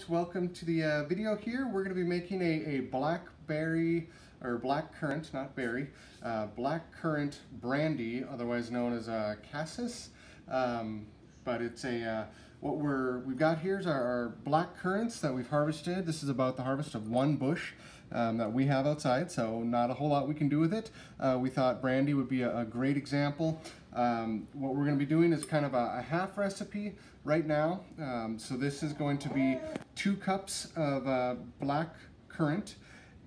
folks, welcome to the video here. We're going to be making a blackberry, or black currant, not berry, black currant brandy, otherwise known as cassis. But it's what we've got here is our black currants that we've harvested. This is about the harvest of one bush that we have outside, so not a whole lot we can do with it. We thought brandy would be a great example. What we're going to be doing is kind of a half recipe right now. So this is going to be 2 cups of black currant,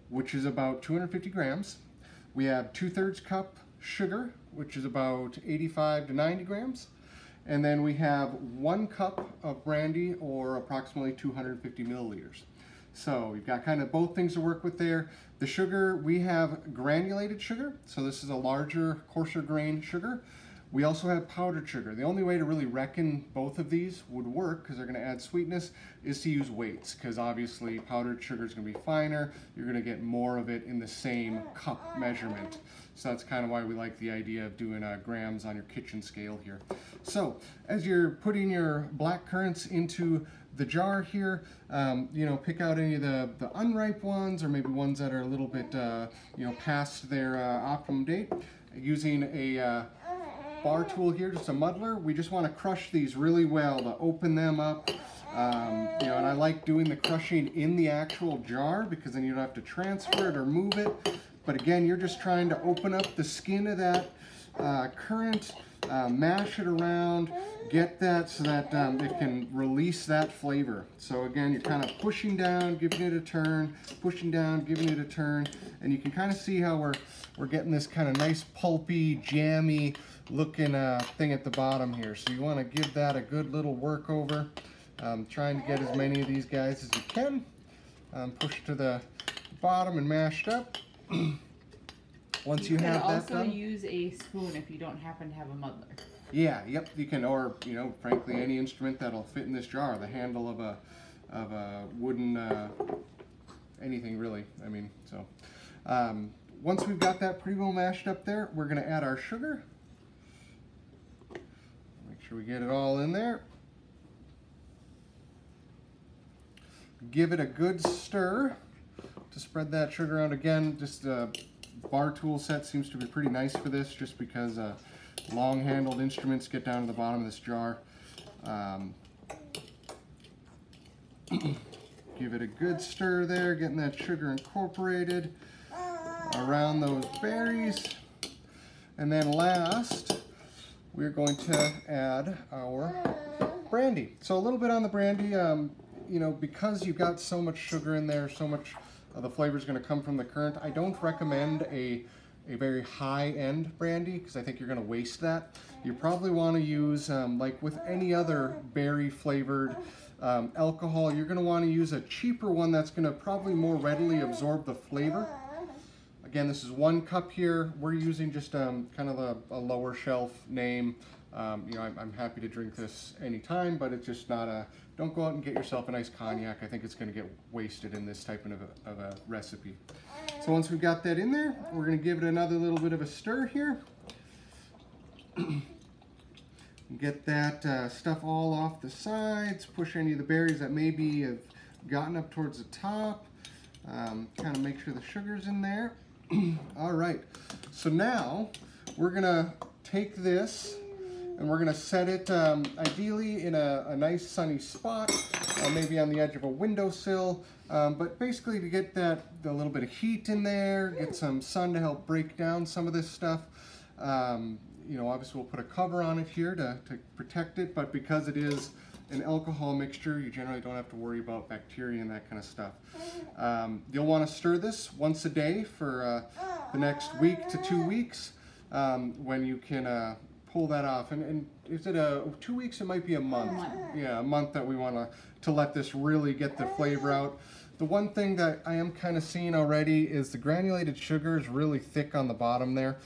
which is about 250 grams. We have 2/3 cup sugar, which is about 85 to 90 grams. And then we have 1 cup of brandy, or approximately 250 milliliters. So we've got kind of both things to work with there. The sugar, we have granulated sugar. So this is a larger, coarser grain sugar. We also have powdered sugar. The only way to really reckon both of these would work, because they're going to add sweetness, is to use weights, because obviously powdered sugar is going to be finer. You're going to get more of it in the same cup measurement. So that's kind of why we like the idea of doing grams on your kitchen scale here. So as you're putting your black currants into the jar here, you know, pick out any of the unripe ones, or maybe ones that are a little bit, you know, past their optimum date. Using a bar tool here, just a muddler, we just want to crush these really well to open them up. You know, and I like doing the crushing in the actual jar, because then you don't have to transfer it or move it. But again, you're just trying to open up the skin of that currant, mash it around, get that so that it can release that flavor. So again, you're kind of pushing down, giving it a turn, pushing down, giving it a turn, and you can kind of see how we're getting this kind of nice pulpy, jammy looking thing at the bottom here. So you want to give that a good little work over, trying to get as many of these guys as you can. Push to the bottom and mashed up. Once you have that done, also use a spoon if you don't happen to have a muddler. Yeah, yep, you can, or you know, frankly, any instrument that'll fit in this jar. The handle of a wooden anything really. I mean, so once we've got that pretty well mashed up there, we're going to add our sugar. Make sure we get it all in there. Give it a good stir to spread that sugar out. Again, just bar tool set seems to be pretty nice for this, just because long-handled instruments get down to the bottom of this jar. Give it a good stir there, getting that sugar incorporated around those berries. And then last, we're going to add our brandy. So a little bit on the brandy, you know, because you've got so much sugar in there, so much the flavor is going to come from the currant. I don't recommend a very high-end brandy, because I think you're going to waste that. You probably want to use, like with any other berry-flavored alcohol, you're going to want to use a cheaper one that's going to probably more readily absorb the flavor. Again, this is 1 cup here. We're using just kind of a lower shelf name. You know, I'm happy to drink this anytime, but it's just not a, don't go out and get yourself a nice cognac. I think it's going to get wasted in this type of a recipe. So once we've got that in there, we're going to give it another little bit of a stir here. Get that stuff all off the sides, push any of the berries that maybe have gotten up towards the top. Kind of make sure the sugar's in there. All right, so now we're going to take this and we're going to set it ideally in a nice sunny spot, maybe on the edge of a windowsill, but basically to get a little bit of heat in there, get some sun to help break down some of this stuff. You know, obviously we'll put a cover on it here to protect it, but because it is an alcohol mixture, you generally don't have to worry about bacteria and that kind of stuff. You'll want to stir this once a day for the next week to 2 weeks, when you can pull that off. And is it 2 weeks? It might be a month. Yeah, a month that we want to let this really get the flavor out. The one thing that I am kind of seeing already is the granulated sugar is really thick on the bottom there.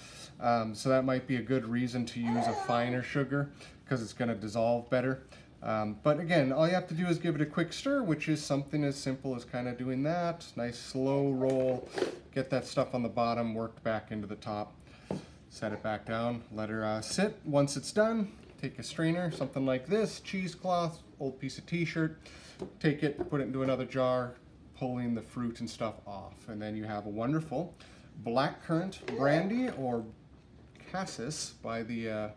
So that might be a good reason to use a finer sugar, because it's going to dissolve better. But again, all you have to do is give it a quick stir, which is something as simple as kind of doing that. Nice slow roll, get that stuff on the bottom worked back into the top. Set it back down, let her sit. Once it's done, take a strainer, something like this, cheesecloth, old piece of t-shirt, take it, put it into another jar, pulling the fruit and stuff off. And then you have a wonderful black currant brandy, or cassis by the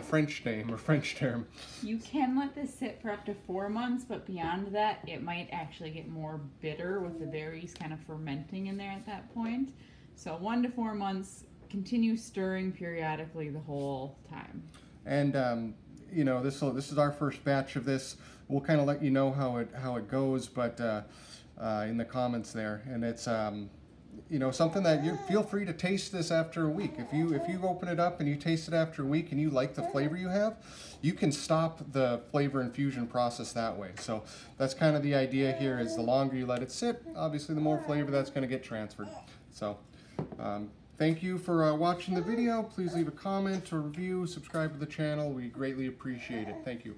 French name or French term. You can let this sit for up to 4 months, but beyond that, it might actually get more bitter with the berries kind of fermenting in there at that point. So 1 to 4 months, continue stirring periodically the whole time. And you know, this is our first batch of this. We'll kind of let you know how it goes, but in the comments there, and it's you know, something that you feel free to taste this after a week. If you open it up and you taste it after a week and you like the flavor you have, you can stop the flavor infusion process that way. So that's kind of the idea here, is the longer you let it sit, obviously the more flavor that's going to get transferred. So thank you for watching the video. Please leave a comment or review, subscribe to the channel. We greatly appreciate it. Thank you.